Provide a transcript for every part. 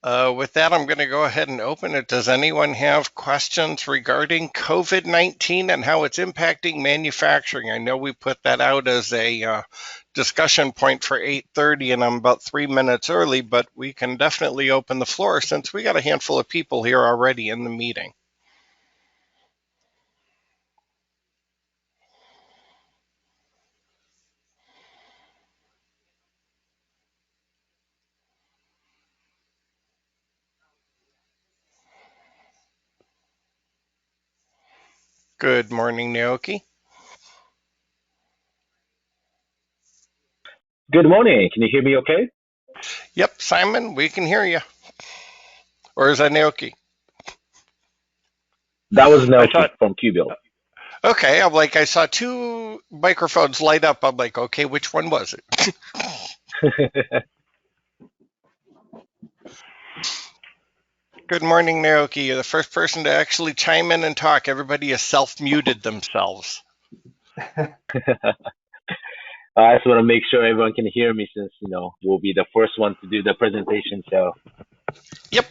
With that, I'm going to go ahead and open it. Does anyone have questions regarding COVID-19 and how it's impacting manufacturing? I know we put that out as a discussion point for 8:30, and I'm about 3 minutes early, but we can definitely open the floor since we got a handful of people here already in the meeting. Good morning, Naoki. Good morning. Can you hear me okay? Yep, Simon, we can hear you. Or is that Naoki? That was I Naoki thought, from QBuild. okay, I'm like, I saw two microphones light up. I'm like, okay, which one was it? Good morning, Naoki. You're the first person to actually chime in and talk. Everybody has self-muted themselves. I just want to make sure everyone can hear me since, we'll be the first one to do the presentation. So, Yep.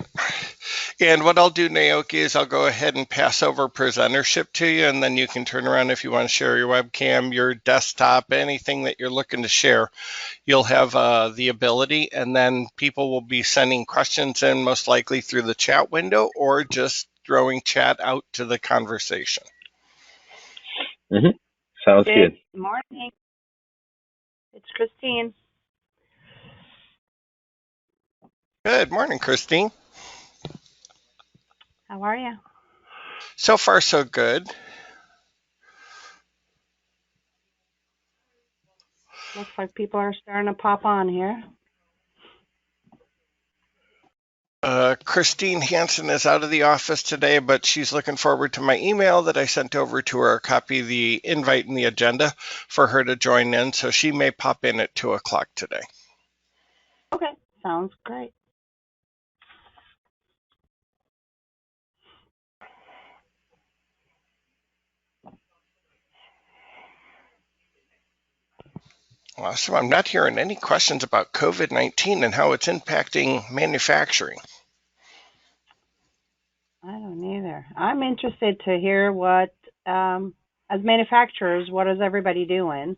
And what I'll do, Naoki, is I'll go ahead and pass over presentership to you, and then you can turn around if you want to share your webcam, your desktop, anything that you're looking to share. You'll have the ability, and then people will be sending questions in most likely through the chat window or just throwing chat out to the conversation. Sounds good. Good morning. It's Christine. Good morning, Christine. How are you? So far, so good. Looks like people are starting to pop on here. Christine Hansen is out of the office today, but she's looking forward to my email that I sent over to her, a copy of the invite and the agenda for her to join in, so she may pop in at 2 o'clock today. Okay, sounds great. Awesome. I'm not hearing any questions about COVID-19 and how it's impacting manufacturing. I don't either. I'm interested to hear what, as manufacturers, what is everybody doing?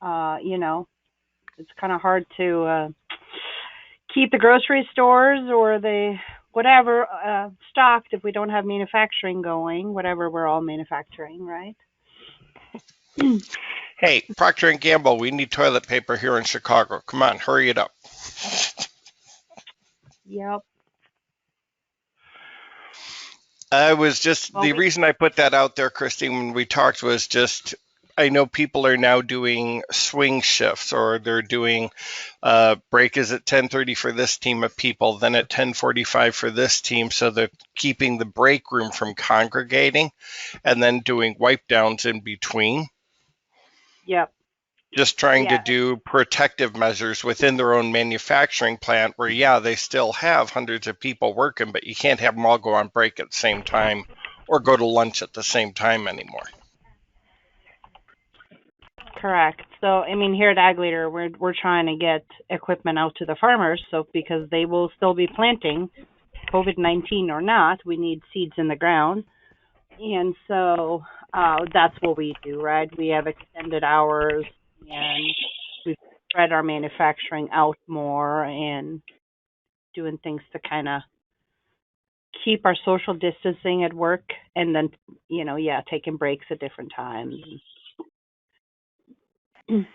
It's kind of hard to keep the grocery stores or the whatever stocked if we don't have manufacturing going, whatever we're all manufacturing, right? Hey, Procter & Gamble, we need toilet paper here in Chicago. Come on, hurry it up. Yep. The reason I put that out there, Christine, when we talked was just, I know people are now doing swing shifts, or they're doing break is at 10:30 for this team of people, then at 10:45 for this team. So they're keeping the break room from congregating and then doing wipe downs in between. Yep. Just trying to do protective measures within their own manufacturing plant where, yeah, they still have hundreds of people working, but you can't have them all go on break at the same time or go to lunch at the same time anymore. Correct. So, here at Ag Leader, we're trying to get equipment out to the farmers, so because they will still be planting, COVID-19 or not, we need seeds in the ground. And so that's what we do, right? We have extended hours, and we've spread our manufacturing out more and doing things to kind of keep our social distancing at work, and then, taking breaks at different times. And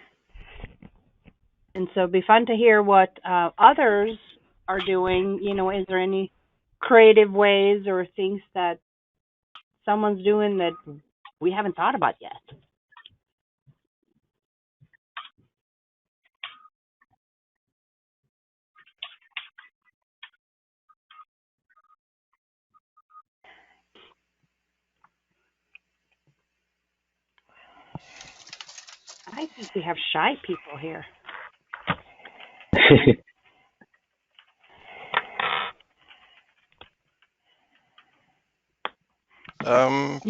so it'd be fun to hear what others are doing. Is there any creative ways or things that someone's doing that we haven't thought about yet? I think we have shy people here.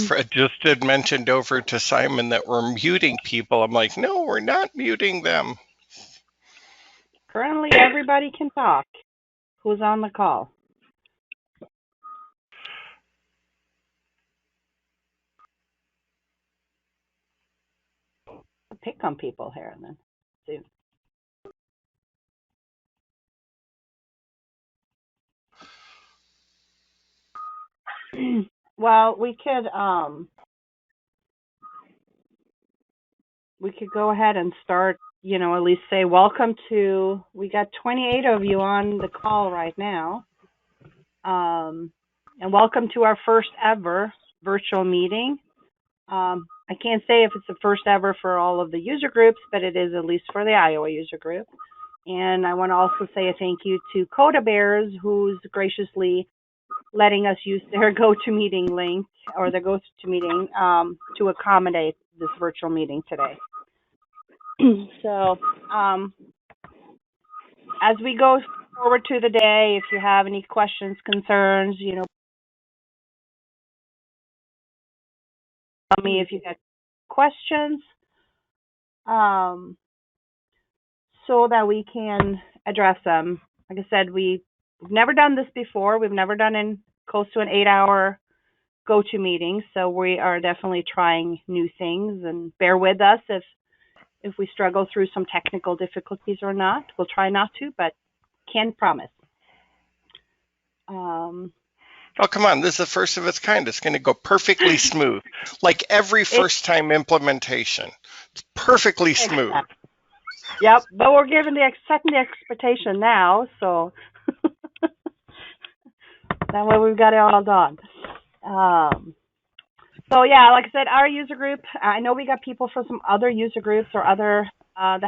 Fred just had mentioned over to Simon that we're muting people. I'm like, no, we're not muting them. Currently, everybody can talk. Who's on the call? I'll pick on people here and then see. Well, we could go ahead and start, at least say welcome to, we got 28 of you on the call right now. And welcome to our first ever virtual meeting. I can't say if it's the first ever for all of the user groups, but it is at least for the Iowa User Group. And I want to also say a thank you to Coda Bears, who's graciously letting us use their GoToMeeting link or the GoToMeeting to accommodate this virtual meeting today. So as we go forward to the day, if you have any questions, concerns, tell me if you got questions, so that we can address them. Like I said, we've never done this before. We've never done in close to an 8-hour GoToMeeting, so we are definitely trying new things. And bear with us if we struggle through some technical difficulties or not. We'll try not to, but can't promise. Oh, come on. This is the first of its kind. It's going to go perfectly smooth. Like every first-time implementation. It's perfectly smooth. Yep, but we're given setting the expectation now, so that way we've got it all done. So yeah, like I said, our user group, I know we got people from some other user groups or other that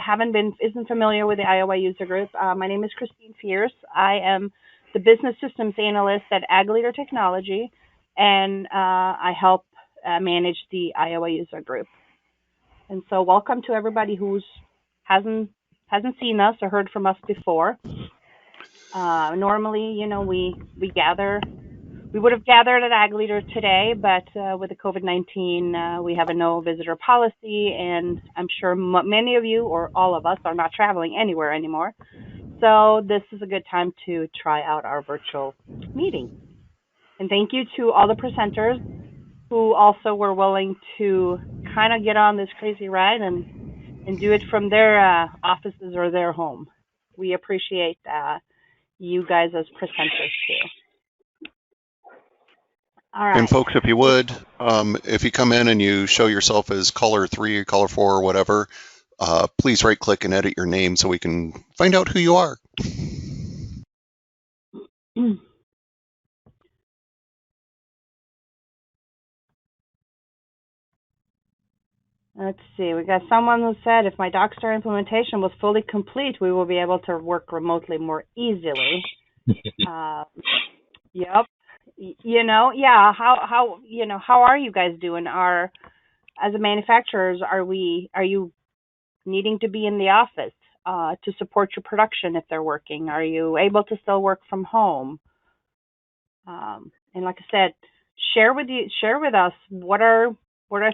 isn't familiar with the Iowa User Group. My name is Christine Fierce. I am the business systems analyst at AgLeader Technology, and I help manage the Iowa User Group. And so welcome to everybody who's hasn't seen us or heard from us before. Normally, we gather. We would have gathered at AgLeader today, but with the COVID-19, we have a no visitor policy, and I'm sure many of you or all of us are not traveling anywhere anymore. So this is a good time to try out our virtual meeting. And thank you to all the presenters who also were willing to kind of get on this crazy ride and do it from their offices or their home. We appreciate you guys as presenters too. All right. And folks, if you would, if you come in and you show yourself as caller 3 or caller 4 or whatever, please right-click and edit your name so we can find out who you are. Let's see. We got someone who said if my Dockstar implementation was fully complete, we will be able to work remotely more easily. Yep. Yeah. How are you guys doing? As a manufacturers, are you needing to be in the office to support your production if they're working? Are you able to still work from home? And like I said, share with us what are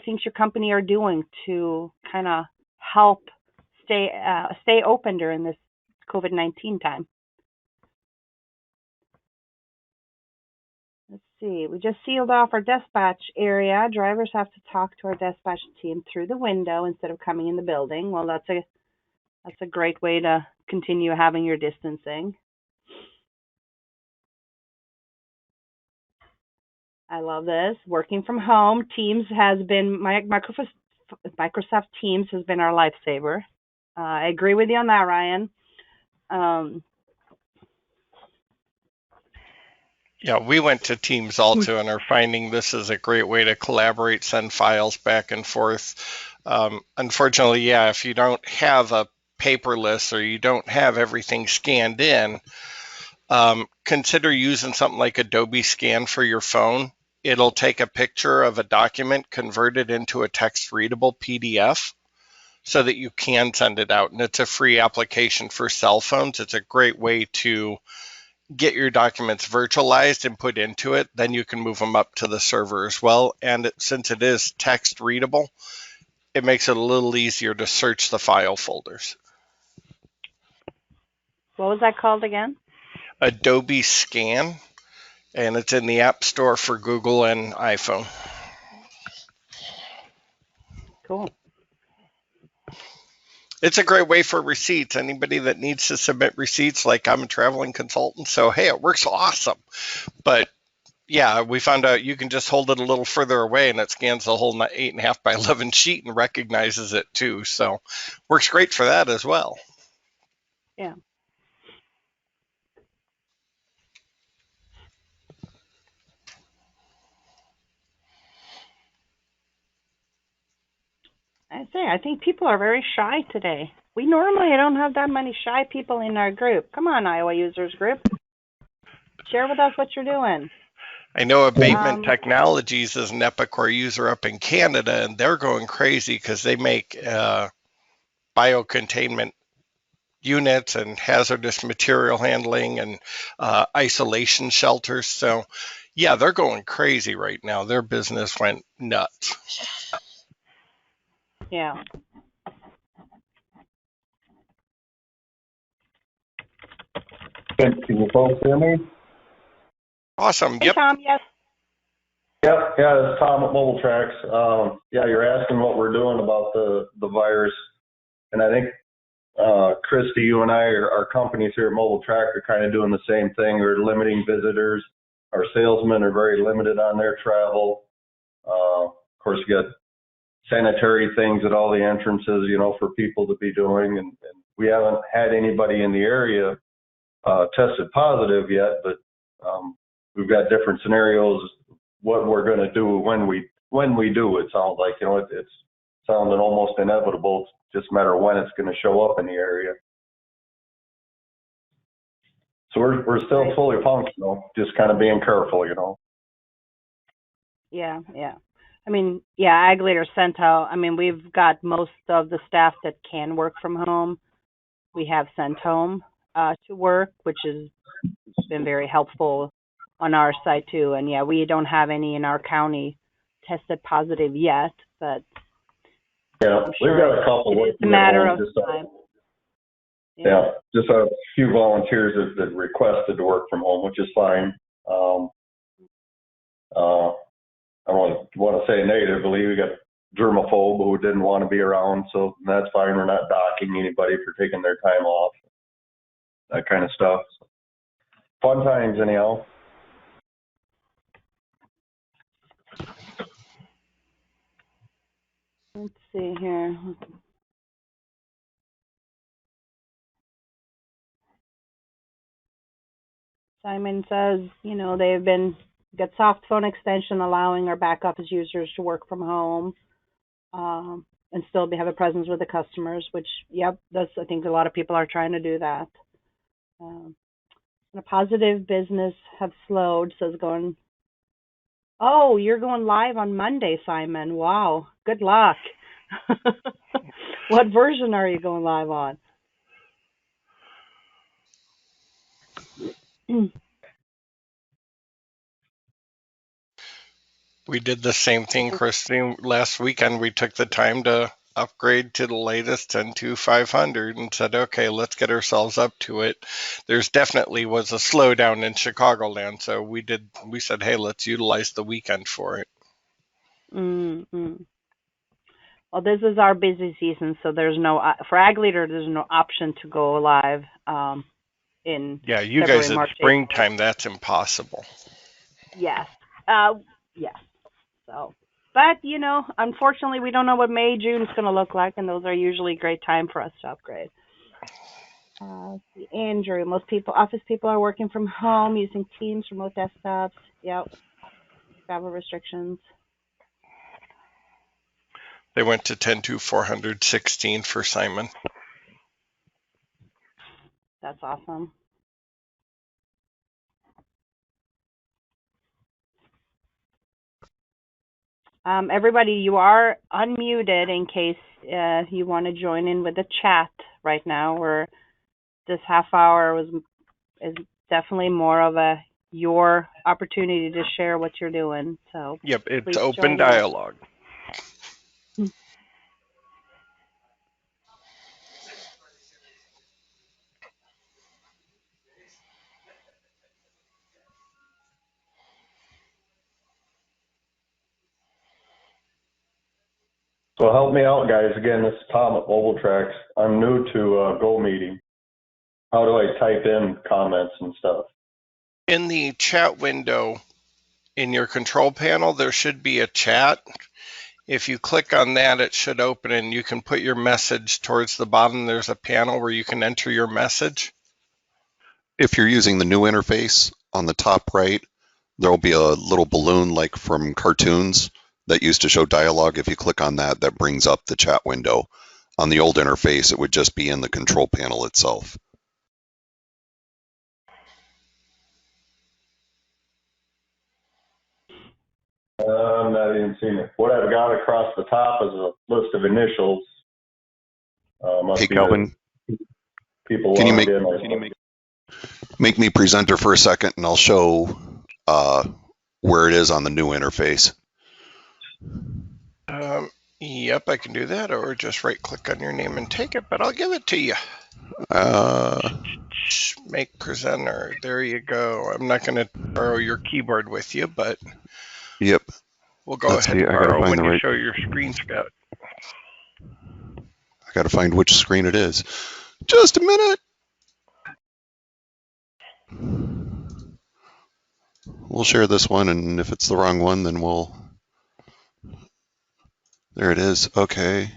things your company are doing to kind of help stay open during this COVID-19 time. Let's see. We just sealed off our dispatch area. Drivers have to talk to our dispatch team through the window instead of coming in the building. Well, that's a great way to continue having your distancing. I love this. Working from home. Teams has been Microsoft Teams has been our lifesaver. I agree with you on that, Ryan. Yeah, we went to Teams also and are finding this is a great way to collaborate, send files back and forth. Unfortunately, yeah, if you don't have a paperless or you don't have everything scanned in, consider using something like Adobe Scan for your phone. It'll take a picture of a document, convert it into a text-readable PDF so that you can send it out. And it's a free application for cell phones. It's a great way to get your documents virtualized and put into it. Then you can move them up to the server as well. And since it is text-readable, it makes it a little easier to search the file folders. What was that called again? Adobe Scan, and it's in the App Store for Google and iPhone. Cool. It's a great way for receipts. Anybody that needs to submit receipts, like I'm a traveling consultant, so hey, it works awesome. But yeah, we found out you can just hold it a little further away and it scans the whole 8.5 by 11 sheet and recognizes it too. So works great for that as well. Yeah. I think people are very shy today. We normally don't have that many shy people in our group. Come on, Iowa Users Group. Share with us what you're doing. I know Abatement Technologies is an Epicor user up in Canada, and they're going crazy because they make biocontainment units and hazardous material handling and isolation shelters. So, yeah, they're going crazy right now. Their business went nuts. Yeah. Can you folks hear me? Awesome. Hey, Yep. Tom, yes. Yep. Yeah, it's Tom at Mobile Tracks. Yeah, you're asking what we're doing about the virus, and I think Christy, you and I, our companies here at Mobile Track are kind of doing the same thing. We're limiting visitors. Our salesmen are very limited on their travel. Of course, you got sanitary things at all the entrances, for people to be doing, and we haven't had anybody in the area tested positive yet, but we've got different scenarios what we're going to do when we do. It sounds like it's sounding almost inevitable. It's just a matter of when it's going to show up in the area. So we're still fully functional, just kind of being careful, Yeah. I mean, yeah, Ag Leader sent out. I mean, we've got most of the staff that can work from home. We have sent home to work, which has been very helpful on our side too. And yeah, we don't have any in our county tested positive yet, but yeah, we've got a couple. It's a matter of time. Yeah, just a few volunteers that requested to work from home, which is fine. I don't want to say negatively. We got germaphobe who didn't want to be around, so that's fine. We're not docking anybody for taking their time off, that kind of stuff. Fun times, anyhow. Let's see here. Simon says, they've got soft phone extension allowing our back office users to work from home and still have a presence with the customers, which, yep, I think a lot of people are trying to do that. A positive business have slowed, says going, oh, you're going live on Monday, Simon. Wow, good luck. What version are you going live on? We did the same thing, Christine. Last weekend, we took the time to upgrade to the latest 10.2.500 and said, okay, let's get ourselves up to it. There's definitely was a slowdown in Chicagoland, so we said, hey, let's utilize the weekend for it. Mm-hmm. Well, this is our busy season, so there's no for Ag Leader. There's no option to go live in you February, guys at March, springtime, April. that's impossible. Yes, yes. So, but unfortunately, we don't know what May, June is going to look like, and those are usually a great time for us to upgrade. Andrew, most office people are working from home using Teams, remote desktops. Yep. Travel restrictions. They went to 10.2.416 for Simon. That's awesome. Everybody, you are unmuted in case you want to join in with the chat right now. Where this half hour is definitely more of your opportunity to share what you're doing. So yep, it's open open dialogue. So help me out, guys. Again, this is Tom at Mobile Tracks. I'm new to GoMeeting. How do I type in comments and stuff? In the chat window in your control panel, there should be a chat. If you click on that, it should open and you can put your message towards the bottom. There's a panel where you can enter your message. If you're using the new interface, on the top right, there will be a little balloon like from cartoons that used to show dialogue. If you click on that, that brings up the chat window. On the old interface, it would just be in the control panel itself. I'm not even seeing it. What I've got across the top is a list of initials. Must Hey, be Calvin, the people can you logged in. make me presenter for a second, and I'll show where it is on the new interface. Yep, I can do that, or just right click on your name and take it, but I'll give it to you. Make presenter. There you go. I'm not going to borrow your keyboard with you, but Yep. we'll go ahead and borrow when you show your screen, Scott. I got to find which screen it is. Just a minute. We'll share this one, and if it's the wrong one, then we'll... There it is. Okay.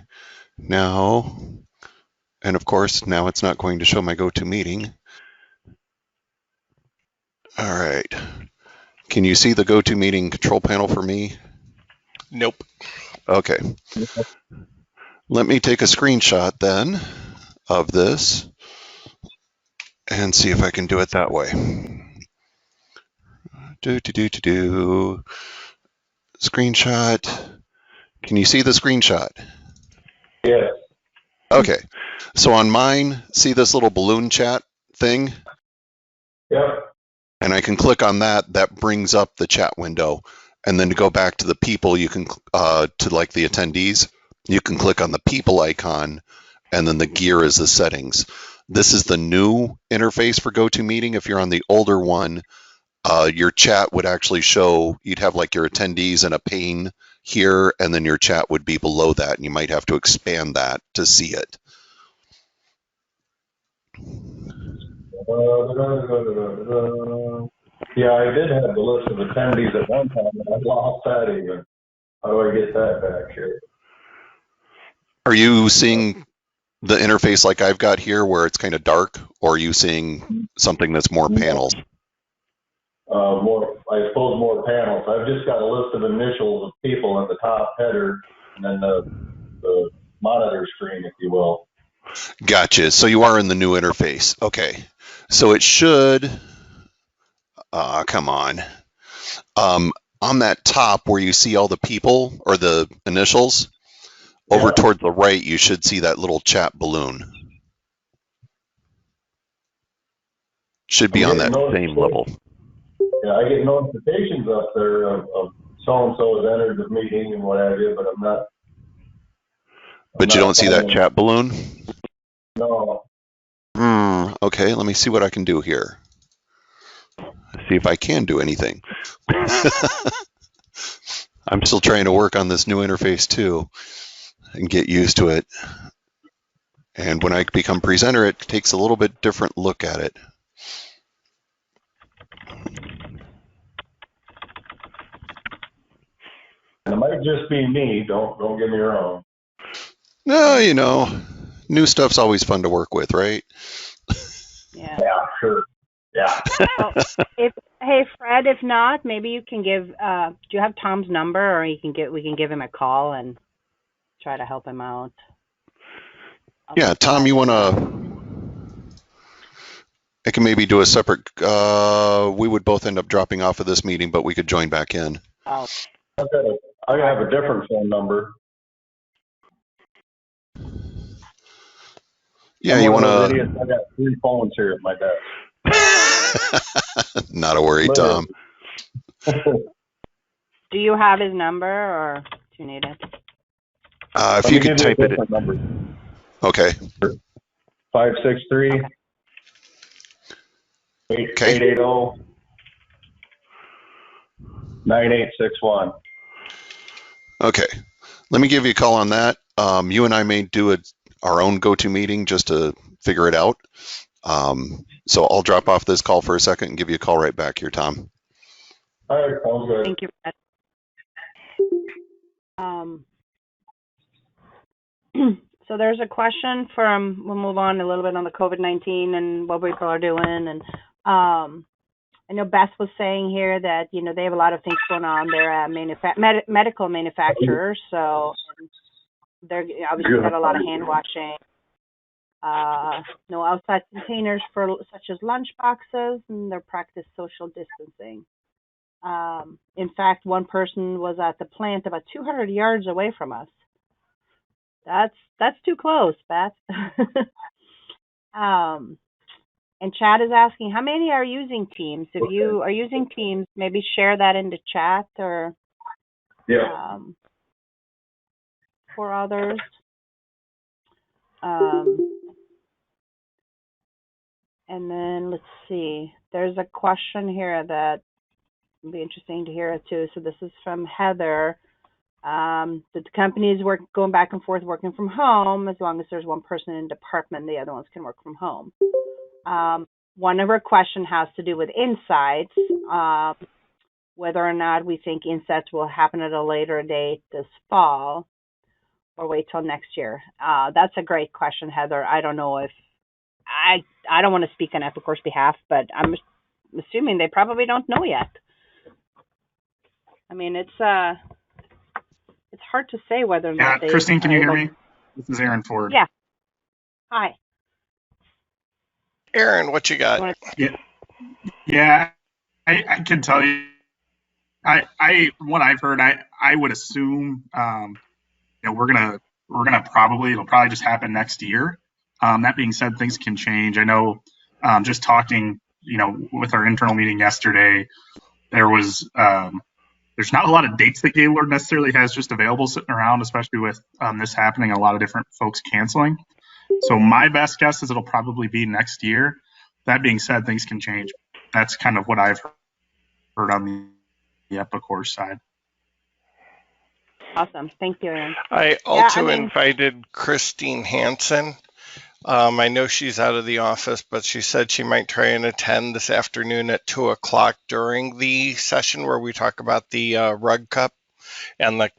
Now, and of course, now it's not going to show my GoToMeeting. All right. Can you see the GoToMeeting control panel for me? Nope. Okay. Let me take a screenshot then of this and see if I can do it that way. Screenshot. Can you see the screenshot? Yeah. Okay. So on mine, see this little balloon chat thing? Yep. And I can click on that. That brings up the chat window. And then to go back to the people, you can, to like the attendees, you can click on the people icon, and then the gear is the settings. This is the new interface for GoToMeeting. If you're on the older one, your chat would actually show, you'd have like your attendees and a pane here, and then your chat would be below that, and you might have to expand that to see it. Yeah, I did have the list of attendees at one time, and I lost that even. How do I get that back here? Are you seeing the interface like I've got here where it's kind of dark, or are you seeing something that's more panels? I suppose more panels. I've just got a list of initials of people in the top header, and then the monitor screen, if you will. Gotcha. So you are in the new interface. Okay. So it should, come on. On that top where you see all the people or the initials, over towards the right, you should see that little chat balloon. Should be on that same level. Yeah, I get notifications up there of so-and-so has entered the meeting and what have you, but I'm not. But you don't see that chat balloon? No. Okay, let me see what I can do here. See if I can do anything. I'm still trying to work on this new interface too and get used to it. And when I become presenter, it takes a little bit different look at it. It might just be me. Don't get me wrong. No, you know, new stuff's always fun to work with, right? Yeah. Yeah, sure. Yeah. Well, hey Fred, if not, maybe you can give. Do you have Tom's number, or we can give him a call and try to help him out. Yeah, Tom, you wanna? I can maybe do a separate. We would both end up dropping off of this meeting, but we could join back in. Oh. I have a different phone number. Yeah, you want to? I got 3 phones here at my desk. Not a worry, Tom. Do you have his number, or do you need it? If you could type it. Number. Okay. 563 880 9861. Okay. Let me give you a call on that. You and I may do our own GoToMeeting just to figure it out. So I'll drop off this call for a second and give you a call right back here, Tom. All right, sounds good. Thank you for that. So there's a question from, we'll move on a little bit on the COVID-19 and what people are doing. And I know Beth was saying here that, you know, they have a lot of things going on. They're a medical manufacturer, so they're obviously got a lot of hand washing. No outside containers for such as lunch boxes, and they practice social distancing. In fact, one person was at the plant about 200 yards away from us. That's too close, Beth. And Chad is asking, how many are using Teams? If you are using Teams, maybe share that into chat or for others. And then let's see. There's a question here that would be interesting to hear it too. So this is from Heather. The companies going back and forth working from home as long as there's one person in department, the other ones can work from home. One of her questions has to do with insights, whether or not we think insights will happen at a later date this fall or wait till next year. That's a great question, Heather. I don't know if I don't want to speak on Epicor's behalf, but I'm assuming they probably don't know yet. I mean, it's hard to say whether or not they. Christine, can you hear me? This is Aaron Ford. Yeah. Hi. Aaron, what you got? Yeah, I can tell you. From what I've heard, I would assume, we're gonna it'll probably just happen next year. That being said, things can change. I know, just talking, with our internal meeting yesterday, there's not a lot of dates that Gaylord necessarily has just available sitting around, especially with this happening, a lot of different folks canceling. So my best guess is it'll probably be next year. That being said, things can change. That's kind of what I've heard on the Epicor side. Awesome. Thank you, Aaron. I also invited Christine Hansen. I know she's out of the office, but she said she might try and attend this afternoon at 2 o'clock during the session where we talk about the Rug Cup and the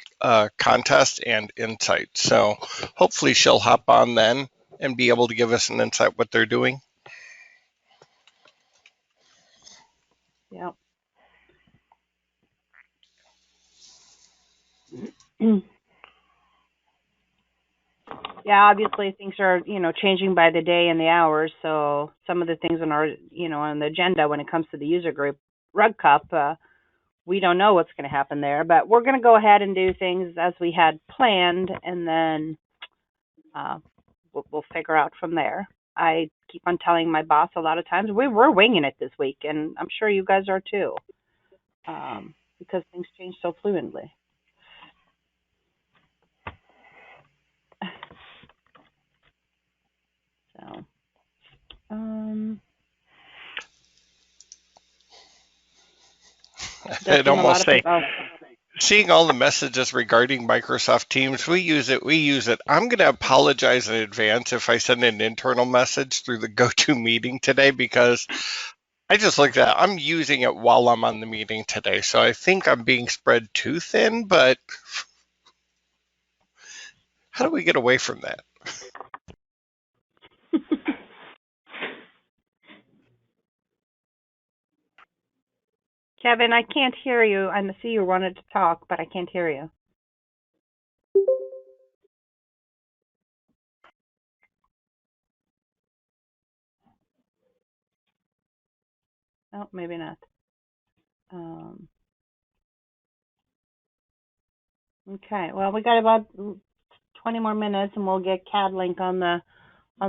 contest and insight. So hopefully she'll hop on then and be able to give us an insight what they're doing. Yeah. Yeah, obviously things are, changing by the day and the hours. So some of the things on our, on the agenda when it comes to the user group Rug Cup, we don't know what's going to happen there. But we're going to go ahead and do things as we had planned, and then we'll figure out from there. I keep on telling my boss a lot of times we're winging it this week, and I'm sure you guys are too, because things change so fluently. So, I'd almost say, seeing all the messages regarding Microsoft Teams, we use it. I'm going to apologize in advance if I send an internal message through the GoToMeeting today, because I just looked at it. I'm using it while I'm on the meeting today. So I think I'm being spread too thin, but how do we get away from that? Kevin, I can't hear you. I see you wanted to talk, but I can't hear you. Oh, maybe not. Okay. Well, we got about 20 more minutes, and we'll get CADlink on the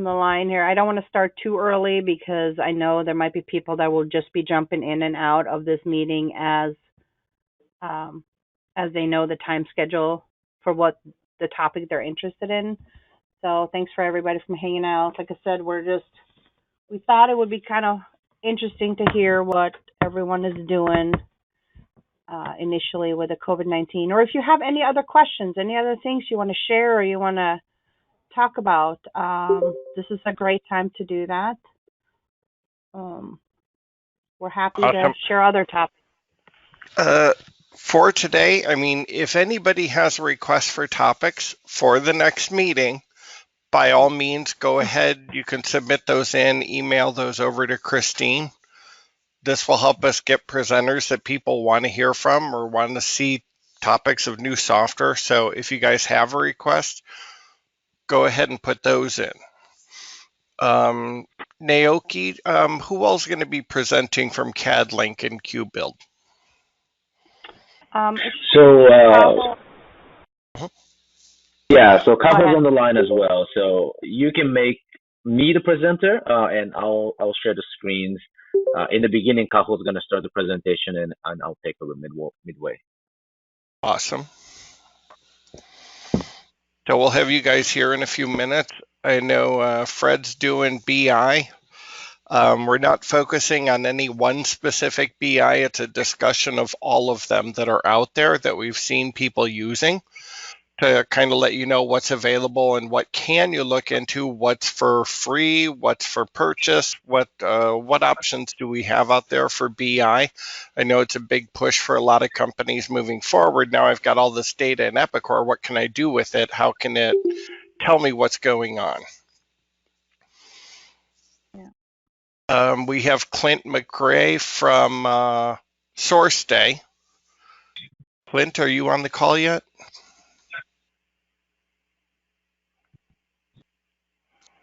line here. I don't want to start too early because I know there might be people that will just be jumping in and out of this meeting as they know the time schedule for what the topic they're interested in. So thanks for everybody from hanging out. Like I said, we thought it would be kind of interesting to hear what everyone is doing initially with the COVID-19. Or if you have any other questions, any other things you want to share or you want to talk about, this is a great time to do that. We're happy to Awesome. share other topics. For today, I mean, if anybody has a request for topics for the next meeting, by all means, go ahead. You can submit those in, email those over to Christine. This will help us get presenters that people want to hear from or want to see topics of new software. So if you guys have a request, go ahead and put those in. Naoki, who else is going to be presenting from CAD-Link and QBuild? So Kaho's on the line as well. So you can make me the presenter, and I'll share the screens. In the beginning, Kaho's going to start the presentation, and I'll take over midway. Awesome. So we'll have you guys here in a few minutes. I know Fred's doing BI. We're not focusing on any one specific BI. It's a discussion of all of them that are out there that we've seen people using to kind of let you know what's available and what can you look into, what's for free, what's for purchase, what options do we have out there for BI. I know it's a big push for a lot of companies moving forward. Now I've got all this data in Epicor. What can I do with it? How can it tell me what's going on? Yeah. We have Clint McRae from SourceDay. Clint, are you on the call yet?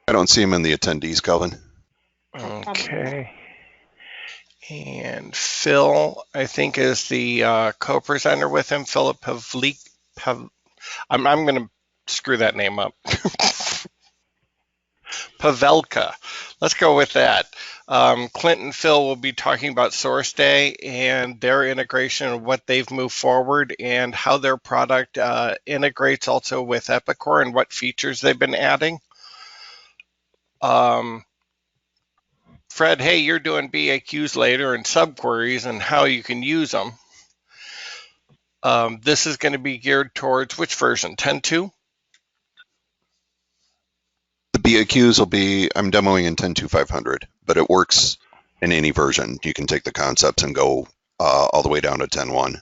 I don't see him in the attendees, Calvin. Okay. And Phil, I think, is the co-presenter with him, Philip Pavlik. I'm going to screw that name up. Pavelka. Let's go with that. Clint and Phil will be talking about SourceDay and their integration and what they've moved forward and how their product integrates also with Epicor and what features they've been adding. Fred, hey, you're doing BAQs later and subqueries and how you can use them. This is going to be geared towards which version? 10.2? The BAQs will be, I'm demoing in 10.2.500, but it works in any version. You can take the concepts and go all the way down to 10.1.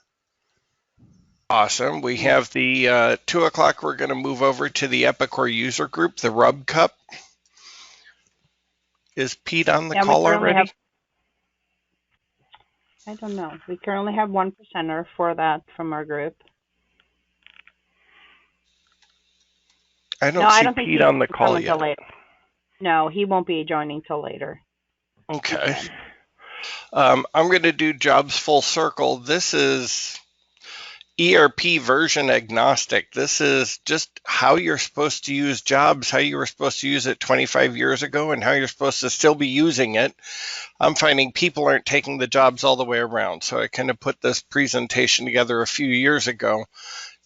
Awesome. We have the 2 o'clock, we're going to move over to the Epicor User Group, the Rub Cup. Is Pete on the call already? I don't know. We currently have one presenter for that from our group. I don't see Pete on the call yet. No, he won't be joining till later. Okay. I'm going to do jobs full circle. This is ERP version agnostic. This is just how you're supposed to use jobs, how you were supposed to use it 25 years ago, and how you're supposed to still be using it. I'm finding people aren't taking the jobs all the way around. So I kind of put this presentation together a few years ago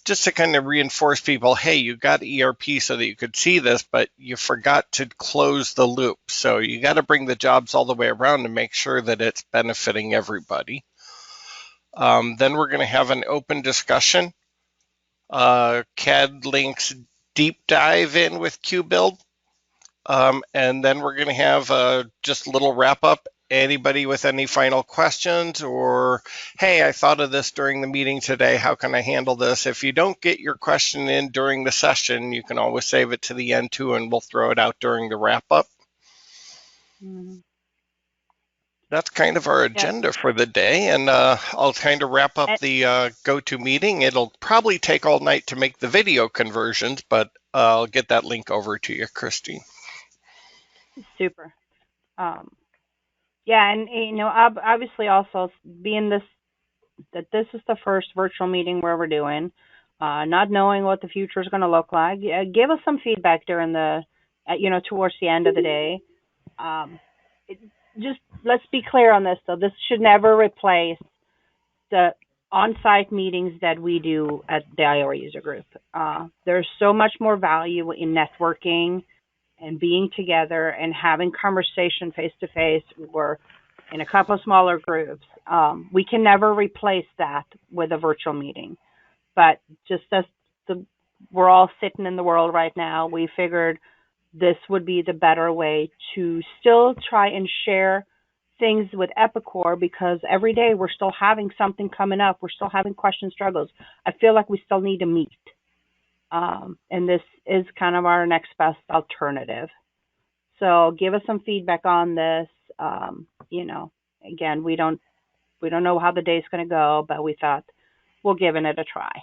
just to kind of reinforce people, hey, you got ERP so that you could see this, but you forgot to close the loop. So you got to bring the jobs all the way around to make sure that it's benefiting everybody. Then we're going to have an open discussion. CAD-Link's deep dive in with QBuild. And then we're going to have just a little wrap up. Anybody with any final questions or, hey, I thought of this during the meeting today. How can I handle this? If you don't get your question in during the session, you can always save it to the end too, and we'll throw it out during the wrap up. That's kind of our agenda for the day. And I'll kind of wrap up the GoToMeeting. It'll probably take all night to make the video conversions, but I'll get that link over to you, Christine. Super. Yeah, and you know, obviously also being this is the first virtual meeting where we're doing, not knowing what the future is going to look like. Give us some feedback during the, towards the end of the day. Just let's be clear on this though. This should never replace the on-site meetings that we do at the Iowa User Group. There's so much more value in networking and being together and having conversation face-to-face or in a couple of smaller groups. We can never replace that with a virtual meeting, but just as we're all sitting in the world right now, we figured this would be the better way to still try and share things with Epicor, because every day we're still having something coming up. We're still having questions, struggles. I feel like we still need to meet. And this is kind of our next best alternative. So give us some feedback on this. Again, we don't know how the day's going to go, but we thought we'll give it a try.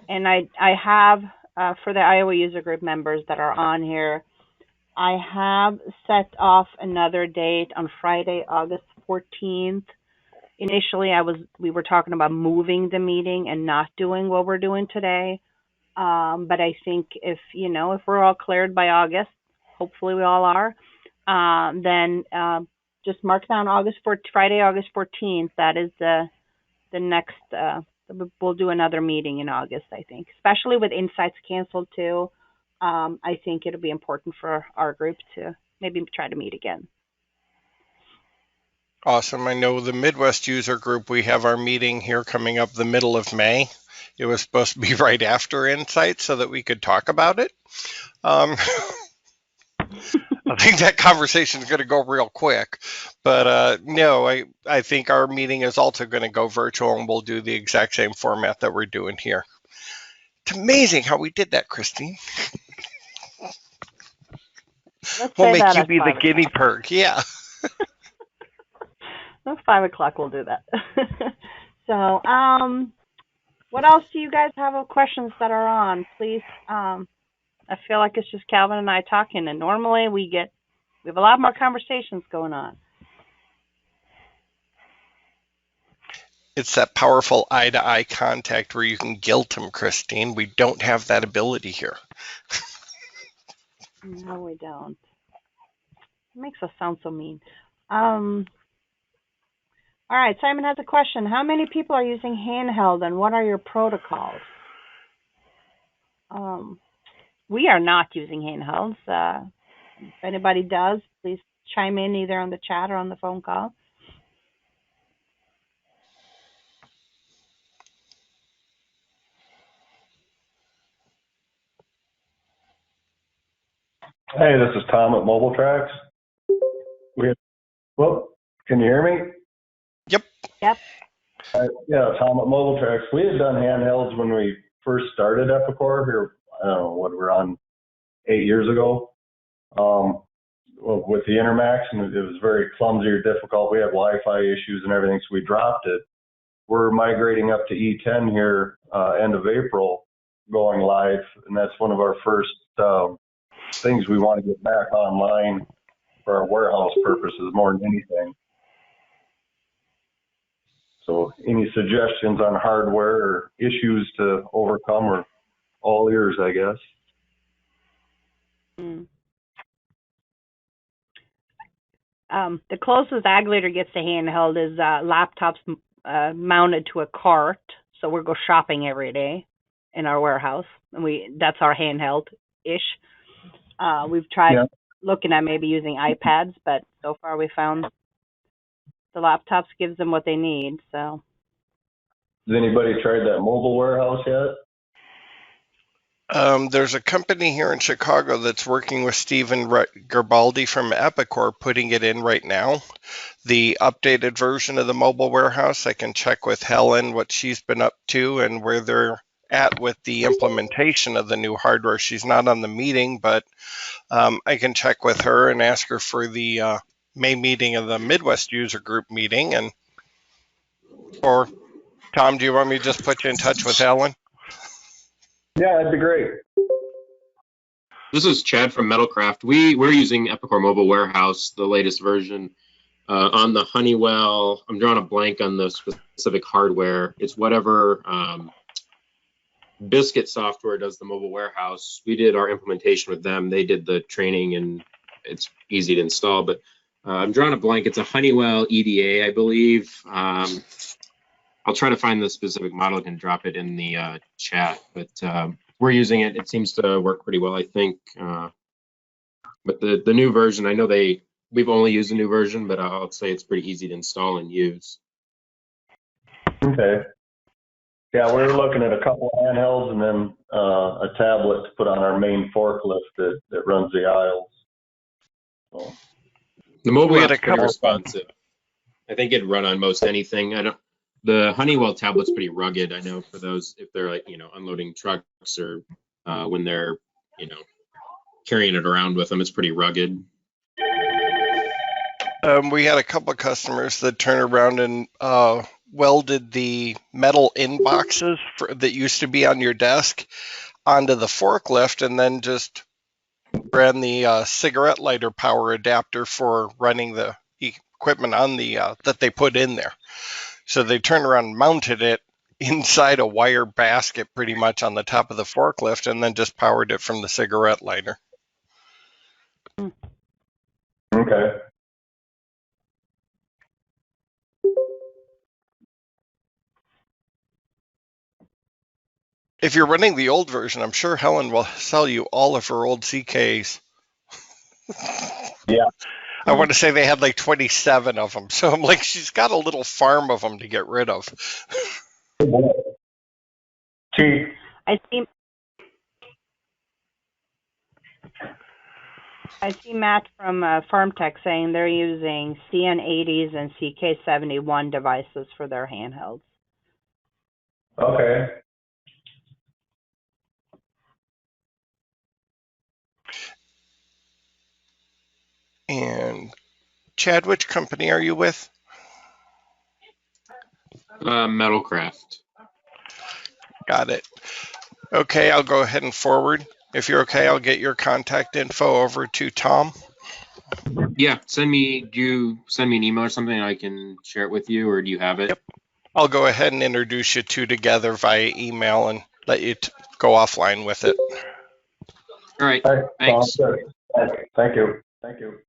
And I have, for the Iowa User Group members that are on here, I have set off another date on Friday, August 14th. Initially, we were talking about moving the meeting and not doing what we're doing today. But I think if we're all cleared by August, hopefully we all are, then just mark down Friday, August 14th. That is the next. We'll do another meeting in August, I think, especially with Insights canceled too. I think it'll be important for our group to maybe try to meet again. Awesome. I know the Midwest User Group, we have our meeting here coming up the middle of May. It was supposed to be right after Insights so that we could talk about it. I think that conversation is going to go real quick. But no, I think our meeting is also going to go virtual, and we'll do the exact same format that we're doing here. It's amazing how we did that, Christine. We'll make you be the guinea pig. Yeah. At 5 o'clock, we'll do that. So, what else do you guys have of questions that are on? Please, I feel like it's just Calvin and I talking, and normally we have a lot more conversations going on. It's that powerful eye-to-eye contact where you can guilt them, Christine. We don't have that ability here. No, we don't. It makes us sound so mean. All right, Simon has a question. How many people are using handheld, and what are your protocols? We are not using handhelds. If anybody does, please chime in either on the chat or on the phone call. Hey, this is Tom at Mobile Tracks. Can you hear me? Yep. Yeah, Tom at Mobile Tracks. We had done handhelds when we first started Epicor here. I don't know what we're on 8 years ago. With the Intermax, and it was very clumsy or difficult. We had Wi-Fi issues and everything, so we dropped it. We're migrating up to E10 here end of April, going live, and that's one of our first things we want to get back online for our warehouse purposes more than anything. So any suggestions on hardware or issues to overcome are all ears, I guess. The closest Ag Leader gets to handheld is laptops mounted to a cart. So we'll go shopping every day in our warehouse, and that's our handheld-ish. We've tried looking at maybe using iPads, but so far we found the laptops gives them what they need. So, has anybody tried that mobile warehouse yet? There's a company here in Chicago that's working with Stephen Garibaldi from Epicor, putting it in right now. The updated version of the mobile warehouse, I can check with Helen what she's been up to and where they're at with the implementation of the new hardware. She's not on the meeting, but I can check with her and ask her for the May meeting of the Midwest User Group meeting. Or Tom, do you want me to just put you in touch with Helen? Yeah, that'd be great. This is Chad from Metalcraft. We're using Epicor Mobile Warehouse, the latest version, on the Honeywell. I'm drawing a blank on the specific hardware. It's whatever Biscuit software does the mobile warehouse. We did our implementation with them. They did the training, and it's easy to install. But I'm drawing a blank. It's a Honeywell EDA, I believe. I'll try to find the specific model and drop it in the chat, but we're using it. It seems to work pretty well, I think. But the new version, I know we've only used the new version, but I'll say it's pretty easy to install and use. Okay. Yeah, we were looking at a couple of handhelds and then a tablet to put on our main forklift that runs the aisles. So, The mobile We had app's a pretty couple- responsive. I think it'd run on most anything. The Honeywell tablet's pretty rugged. I know for those, if they're like, unloading trucks or when they're, carrying it around with them, it's pretty rugged. We had a couple of customers that turned around and welded the metal inboxes that used to be on your desk onto the forklift, and then just ran the cigarette lighter power adapter for running the equipment on the that they put in there. So they turned around and mounted it inside a wire basket pretty much on the top of the forklift, and then just powered it from the cigarette lighter. okay. If you're running the old version, I'm sure Helen will sell you all of her old CKs. Yeah. I want to say they had like 27 of them. So I'm like, she's got a little farm of them to get rid of. Chief, I see Matt from FarmTech saying they're using CN80s and CK71 devices for their handhelds. okay. And Chad, which company are you with? Metalcraft. Got it. Okay, I'll go ahead and forward. If you're okay, I'll get your contact info over to Tom. Yeah, do you send me an email or something and I can share it with you, or do you have it? Yep. I'll go ahead and introduce you two together via email and let you go offline with it. All right, Hey, thanks. sounds good. Thank you. Thank you.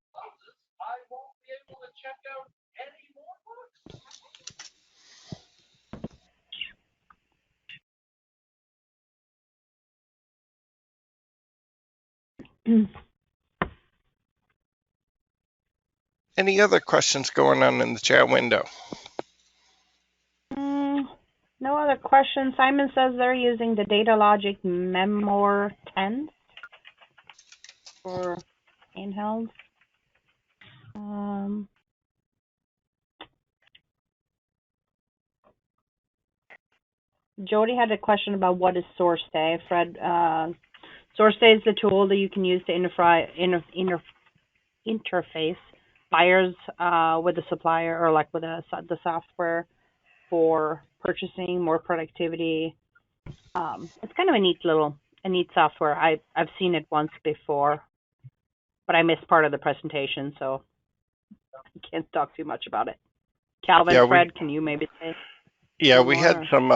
Any other questions going on in the chat window? No other questions. Simon says they're using the DataLogic Memor 10 for handhelds. Jody had a question about what is SourceDay. Fred, SourceDay is the tool that you can use to interface buyers with the supplier, or like with the software for purchasing more productivity. It's kind of a neat software. I've seen it once before, but I missed part of the presentation, so I can't talk too much about it. Calvin, Fred, can you maybe say? Yeah, we had some.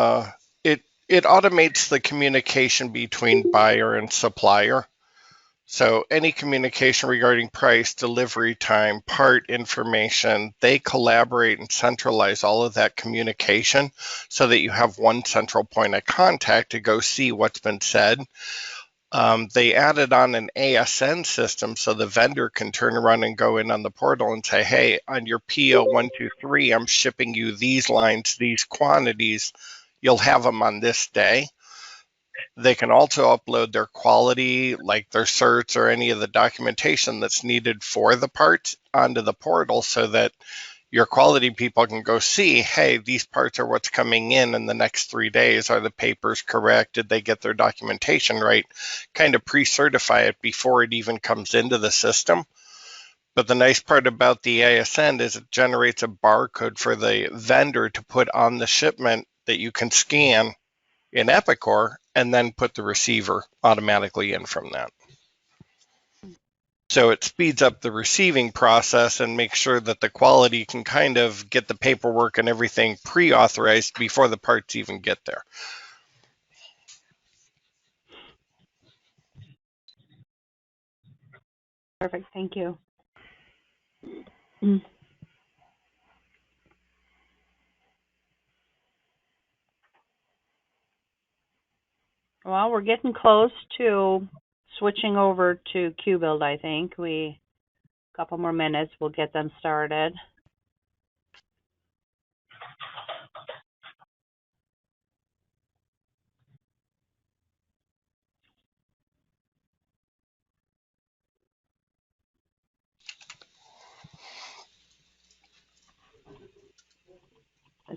It automates the communication between buyer and supplier. So any communication regarding price, delivery time, part information, they collaborate and centralize all of that communication so that you have one central point of contact to go see what's been said. They added on an ASN system so the vendor can turn around and go in on the portal and say, hey, on your PO 123, I'm shipping you these lines, these quantities. You'll have them on this day. They can also upload their quality, like their certs or any of the documentation that's needed for the parts onto the portal so that your quality people can go see, hey, these parts are what's coming in the next 3 days. Are the papers correct? Did they get their documentation right? Kind of pre-certify it before it even comes into the system. But the nice part about the ASN is it generates a barcode for the vendor to put on the shipment that you can scan in Epicor and then put the receiver automatically in from that. So it speeds up the receiving process and makes sure that the quality can kind of get the paperwork and everything pre-authorized before the parts even get there. Perfect, thank you. Mm. Well, we're getting close to switching over to QBuild, I think. A couple more minutes, we'll get them started.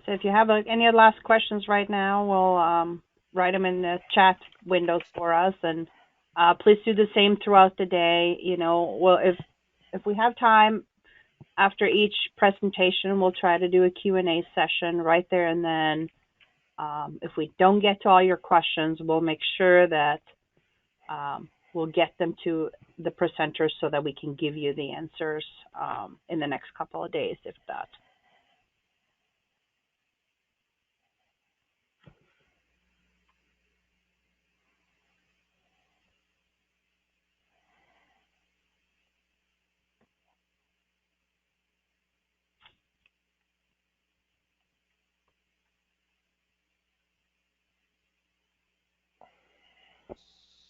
So if you have any last questions right now, we'll write them in the chat windows for us, and please do the same throughout the day. You know, well, if we have time after each presentation, we'll try to do a Q&A session right there and then. If we don't get to all your questions, we'll make sure that we'll get them to the presenters so that we can give you the answers in the next couple of days, if that